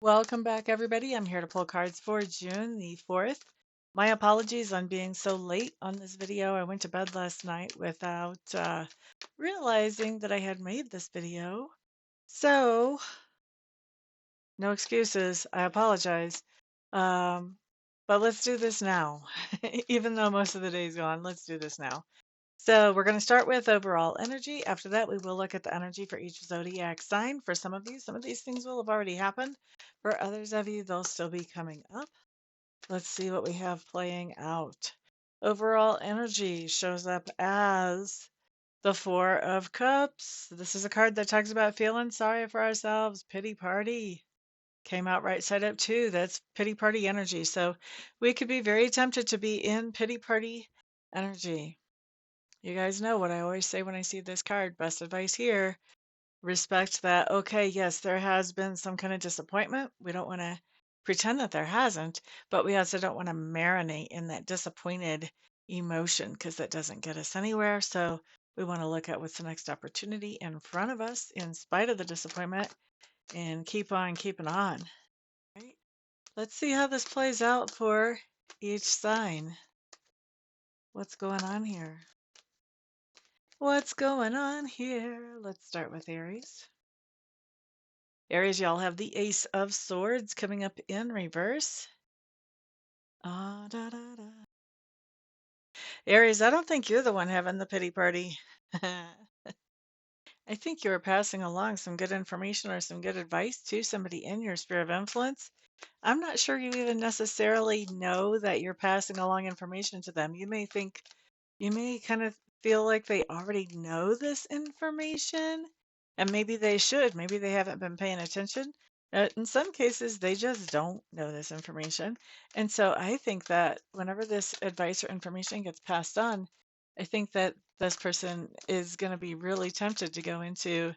Welcome back, everybody. I'm here to pull cards for June the 4th. My apologies on being so late on this video. I went to bed last night without realizing that I had made this video. So, no excuses. I apologize. Um, but let's do this now. Even though most of the day's gone, let's do this now. So we're going to start with overall energy. After that, we will look at the energy for each zodiac sign. For some of these things will have already happened. For others of you, they'll still be coming up. Let's see what we have playing out. Overall energy shows up as the Four of Cups. This is a card that talks about feeling sorry for ourselves. Pity party. Came out right side up too. That's pity party energy. So we could be very tempted to be in pity party energy. You guys know what I always say when I see this card. Best advice here. Respect that, okay, yes, there has been some kind of disappointment. We don't want to pretend that there hasn't, but we also don't want to marinate in that disappointed emotion because that doesn't get us anywhere. So we want to look at what's the next opportunity in front of us in spite of the disappointment and keep on keeping on. Right? Let's see how this plays out for each sign. What's going on here? What's going on here? Let's start with Aries. Aries, y'all have the Ace of Swords coming up in reverse. Ah, da, da, da. Aries, I don't think you're the one having the pity party. I think you were passing along some good information or some good advice to somebody in your sphere of influence. I'm not sure you even necessarily know that you're passing along information to them. You may kind of feel like they already know this information, and maybe they should. Maybe they haven't been paying attention. In some cases, they just don't know this information. And so I think that whenever this advice or information gets passed on, I think that this person is going to be really tempted to go into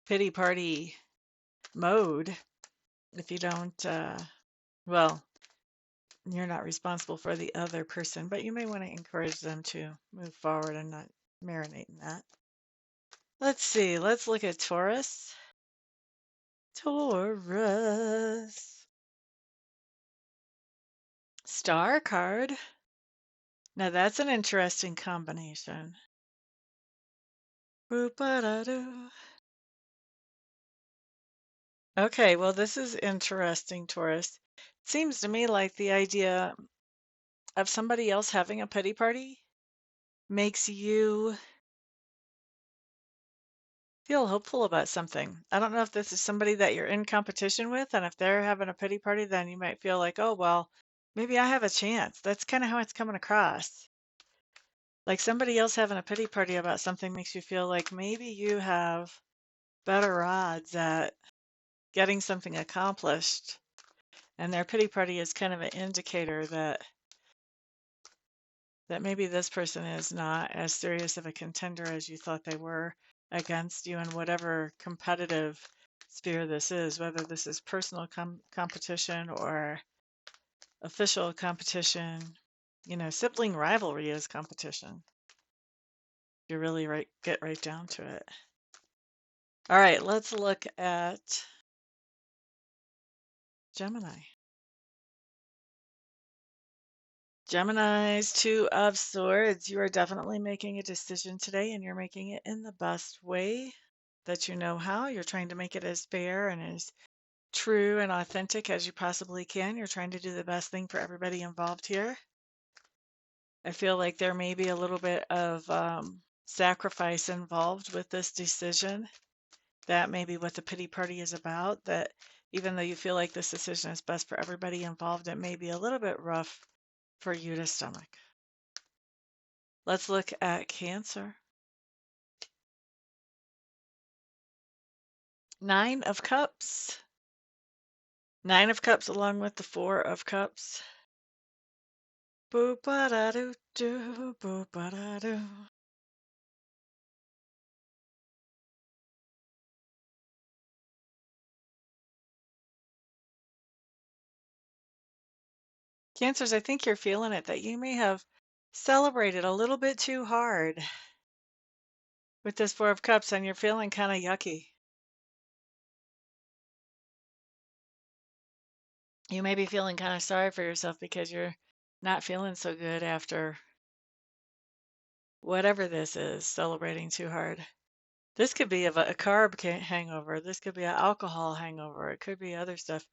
pity party mode if you don't, well, you're not responsible for the other person, but you may want to encourage them to move forward and not marinate in that. Let's see. Let's look at Taurus. Taurus. Star card. Now that's an interesting combination. Boop-a-da-doo. Okay, well, this is interesting, Taurus. It seems to me like the idea of somebody else having a pity party makes you feel hopeful about something. I don't know if this is somebody that you're in competition with, and if they're having a pity party, then you might feel like, oh, well, maybe I have a chance. That's kind of how it's coming across. Like somebody else having a pity party about something makes you feel like maybe you have better odds at getting something accomplished. And their pity party is kind of an indicator that maybe this person is not as serious of a contender as you thought they were against you in whatever competitive sphere this is, whether this is personal competition or official competition, sibling rivalry is competition. You really get right down to it. All right, let's look at Gemini. Gemini's Two of Swords. You are definitely making a decision today, and you're making it in the best way that you know how. You're trying to make it as fair and as true and authentic as you possibly can. You're trying to do the best thing for everybody involved here. I feel like there may be a little bit of sacrifice involved with this decision. That may be what the pity party is about, that even though you feel like this decision is best for everybody involved, it may be a little bit rough for you to stomach. Let's look at Cancer. Nine of Cups. Nine of Cups along with the Four of Cups. Boop-a-da-doo-doo, boop-a-da-doo. Cancers, I think you're feeling it, that you may have celebrated a little bit too hard with this Four of Cups and you're feeling kind of yucky. You may be feeling kind of sorry for yourself because you're not feeling so good after whatever this is, celebrating too hard. This could be a carb hangover. This could be an alcohol hangover. It could be other stuff.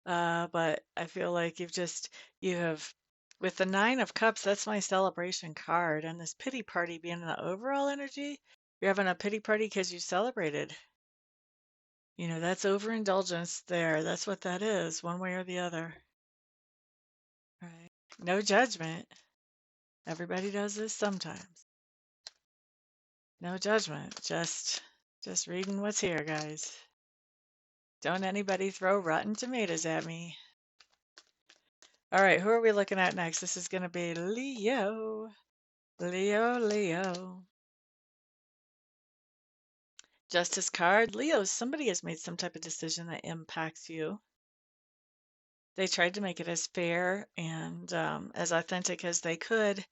But I feel like you have, with the Nine of Cups, that's my celebration card. And this pity party being the overall energy, you're having a pity party because you celebrated. That's overindulgence there. That's what that is, one way or the other. Right? No judgment. Everybody does this sometimes. No judgment. Just reading what's here, guys. Don't anybody throw rotten tomatoes at me. All right, who are we looking at next? This is going to be Leo. Leo, Leo. Justice card. Leo, somebody has made some type of decision that impacts you. They tried to make it as fair and as authentic as they could,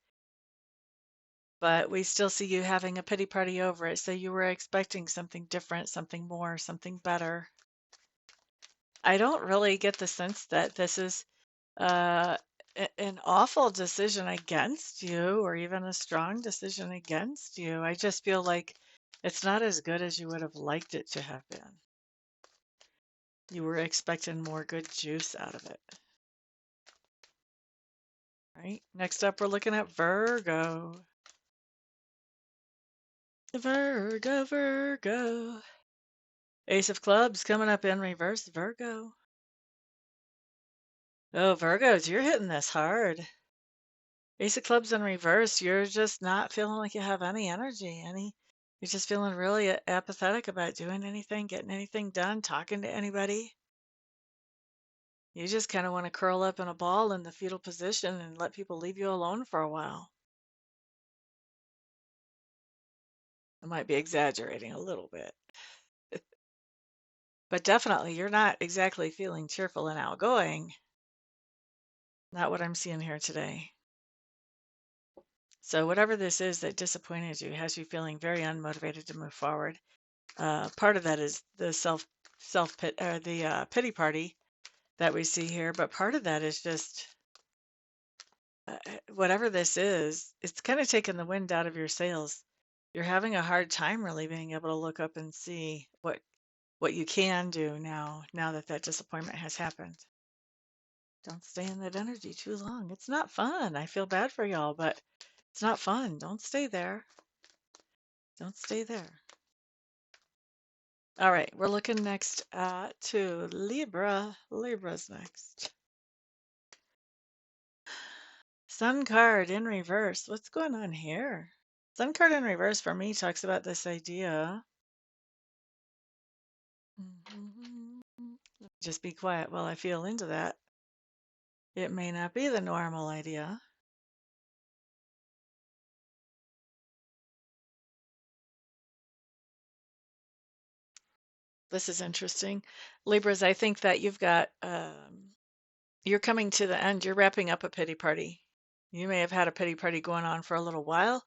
but we still see you having a pity party over it. So you were expecting something different, something more, something better. I don't really get the sense that this is uh, an awful decision against you or even a strong decision against you. I just feel like it's not as good as you would have liked it to have been. You were expecting more good juice out of it. Right? Next up, we're looking at Virgo. Virgo, Virgo. Ace of Clubs coming up in reverse, Virgo. Oh, Virgos, you're hitting this hard. Ace of Clubs in reverse, you're just not feeling like you have any energy, you're just feeling really apathetic about doing anything, getting anything done, talking to anybody. You just kind of want to curl up in a ball in the fetal position and let people leave you alone for a while. I might be exaggerating a little bit. But definitely, you're not exactly feeling cheerful and outgoing. Not what I'm seeing here today. So whatever this is that disappointed you has you feeling very unmotivated to move forward. Part of that is the pity party that we see here, but part of that is just whatever this is, it's kind of taking the wind out of your sails. You're having a hard time really being able to look up and see what you can do now that that disappointment has happened. Don't stay in that energy too long. It's not fun. I feel bad for y'all, but it's not fun. Don't stay there. Don't stay there. All right, we're looking next to Libra. Libra's next. Sun card in reverse. What's going on here? Sun card in reverse for me talks about this idea. Just be quiet while I feel into that. It may not be the normal idea. This is interesting. Libras, I think that you're coming to the end. You're wrapping up a pity party. You may have had a pity party going on for a little while.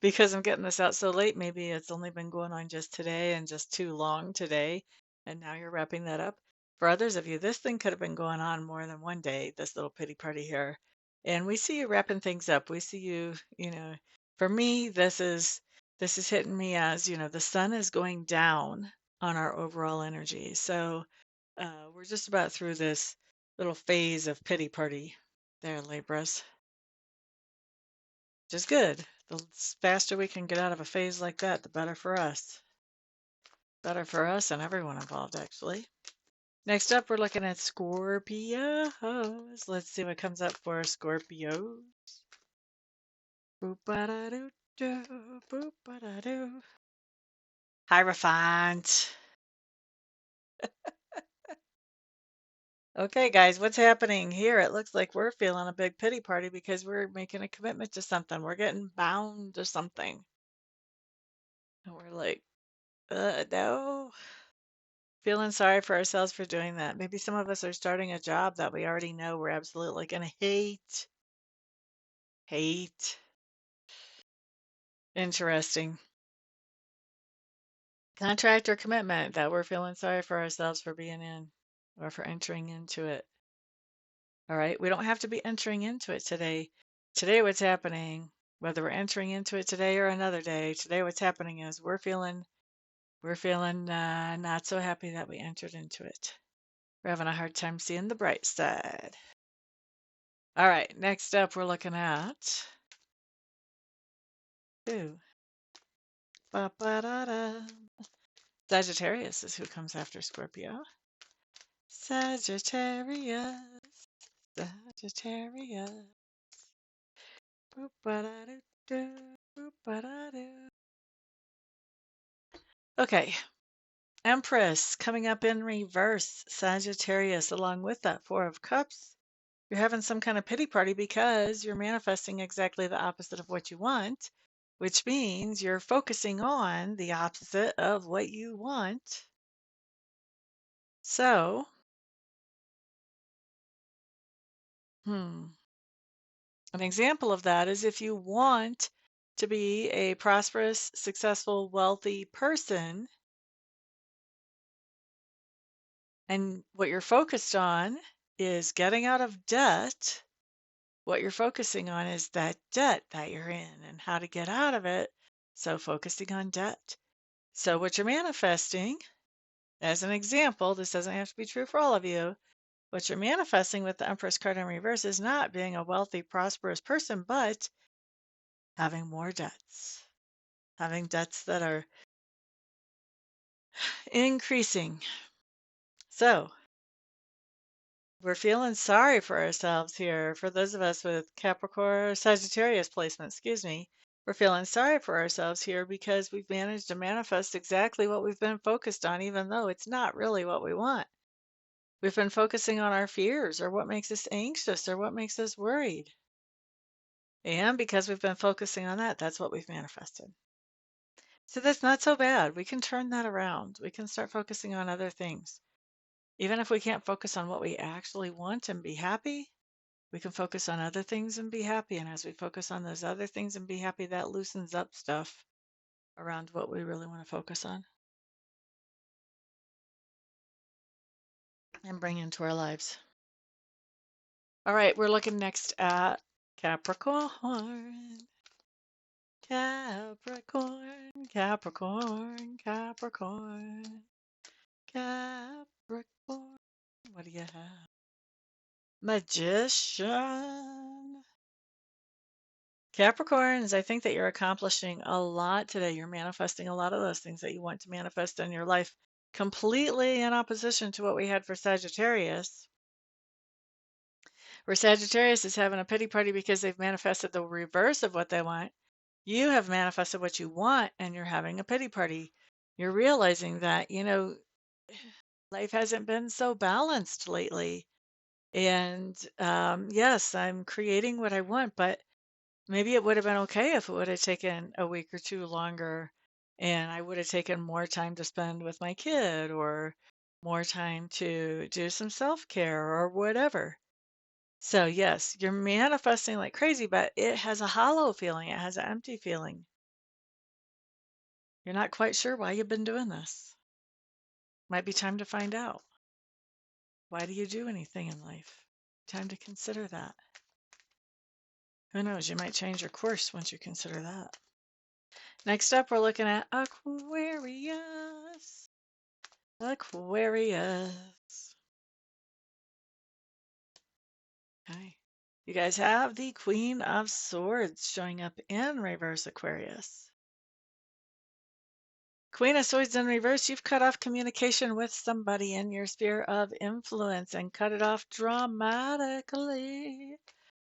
Because I'm getting this out so late, maybe it's only been going on just today and just too long today, and now you're wrapping that up. For others of you, this thing could have been going on more than one day, this little pity party here. And we see you wrapping things up. We see you, for me, this is hitting me as, the sun is going down on our overall energy. So we're just about through this little phase of pity party there, Libras. Which is good. The faster we can get out of a phase like that, the better for us. Better for us and everyone involved, actually. Next up, we're looking at Scorpios. Let's see what comes up for Scorpios. Boop-ba-da-doo-doo, boop-ba-da-doo. Hierophant. Okay, guys, what's happening here? It looks like we're feeling a big pity party because we're making a commitment to something. We're getting bound to something. And we're like, no. Feeling sorry for ourselves for doing that. Maybe some of us are starting a job that we already know we're absolutely going to hate. Hate. Interesting. Contract or commitment that we're feeling sorry for ourselves for being in. or if we're entering into it. All right. We don't have to be entering into it today. Today, what's happening, whether we're entering into it today or another day, today, what's happening is we're feeling not so happy that we entered into it. We're having a hard time seeing the bright side. All right. Next up, we're looking at ooh, ba-ba-da-da. Sagittarius is who comes after Scorpio. Sagittarius, Sagittarius. Boop-ba-da-doo-doo, boop-ba-da-doo. Okay, Empress coming up in reverse, Sagittarius, along with that Four of Cups. You're having some kind of pity party because you're manifesting exactly the opposite of what you want, which means you're focusing on the opposite of what you want. So, an example of that is if you want to be a prosperous, successful, wealthy person, and what you're focused on is getting out of debt, what you're focusing on is that debt that you're in and how to get out of it. So, focusing on debt. So, what you're manifesting, as an example, this doesn't have to be true for all of you. What you're manifesting with the Empress card in reverse is not being a wealthy, prosperous person, but having more debts, having debts that are increasing. So, we're feeling sorry for ourselves here. For those of us with Capricorn, Sagittarius placement, excuse me, we're feeling sorry for ourselves here because we've managed to manifest exactly what we've been focused on, even though it's not really what we want. We've been focusing on our fears or what makes us anxious or what makes us worried. And because we've been focusing on that, that's what we've manifested. So that's not so bad. We can turn that around. We can start focusing on other things. Even if we can't focus on what we actually want and be happy, we can focus on other things and be happy. And as we focus on those other things and be happy, that loosens up stuff around what we really want to focus on and bring into our lives. All right, we're looking next at Capricorn. Capricorn, Capricorn, Capricorn, Capricorn. What do you have? Magician. Capricorns, I think that you're accomplishing a lot today. You're manifesting a lot of those things that you want to manifest in your life, completely in opposition to what we had for Sagittarius, where Sagittarius is having a pity party because they've manifested the reverse of what they want. You have manifested what you want and you're having a pity party. You're realizing that, life hasn't been so balanced lately. And yes, I'm creating what I want, but maybe it would have been okay if it would have taken a week or two longer and I would have taken more time to spend with my kid or more time to do some self-care or whatever. So, yes, you're manifesting like crazy, but it has a hollow feeling. It has an empty feeling. You're not quite sure why you've been doing this. Might be time to find out. Why do you do anything in life? Time to consider that. Who knows? You might change your course once you consider that. Next up, we're looking at Aquarius. Aquarius. Okay. You guys have the Queen of Swords showing up in reverse Aquarius. Queen of Swords in reverse, you've cut off communication with somebody in your sphere of influence and cut it off dramatically.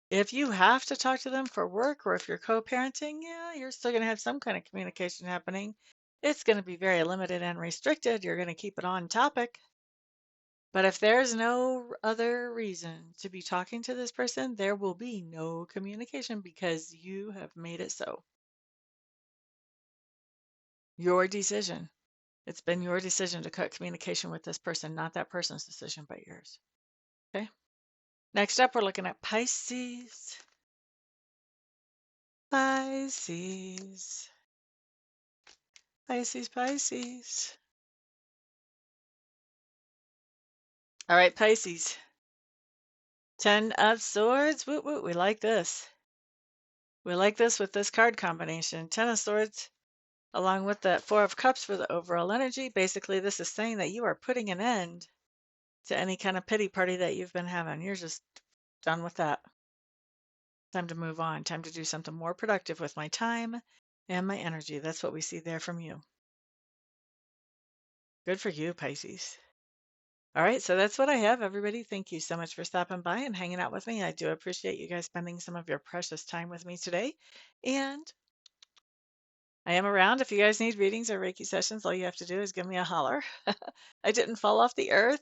If you have to talk to them for work or if you're co-parenting, yeah, you're still going to have some kind of communication happening. It's going to be very limited and restricted. You're going to keep it on topic. But if there's no other reason to be talking to this person, there will be no communication because you have made it so. Your decision. It's been your decision to cut communication with this person, not that person's decision, but yours. Okay. Next up, we're looking at Pisces. Pisces. Pisces, Pisces. All right, Pisces. 10 of Swords. Woo woo. We like this. We like this with this card combination. 10 of Swords along with the Four of Cups for the overall energy. Basically, this is saying that you are putting an end to any kind of pity party that you've been having. You're just done with that. Time to move on. Time to do something more productive with my time and my energy. That's what we see there from you. Good for you, Pisces. All right, so that's what I have, everybody. Thank you so much for stopping by and hanging out with me. I do appreciate you guys spending some of your precious time with me today. And I am around. If you guys need readings or Reiki sessions, all you have to do is give me a holler. I didn't fall off the earth.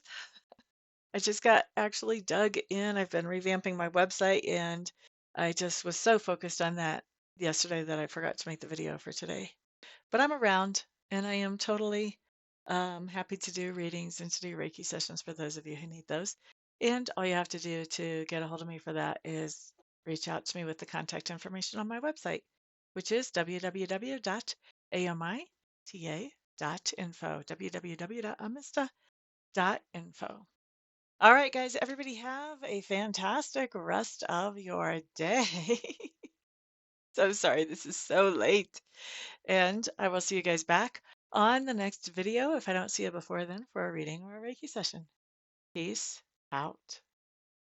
I just got actually dug in. I've been revamping my website and I just was so focused on that yesterday that I forgot to make the video for today. But I'm around and I am totally happy to do readings and to do Reiki sessions for those of you who need those. And all you have to do to get a hold of me for that is reach out to me with the contact information on my website, which is www.amita.info, www.amista.info. All right, guys, everybody have a fantastic rest of your day. So sorry, this is so late. And I will see you guys back on the next video if I don't see you before then for a reading or a Reiki session. Peace out.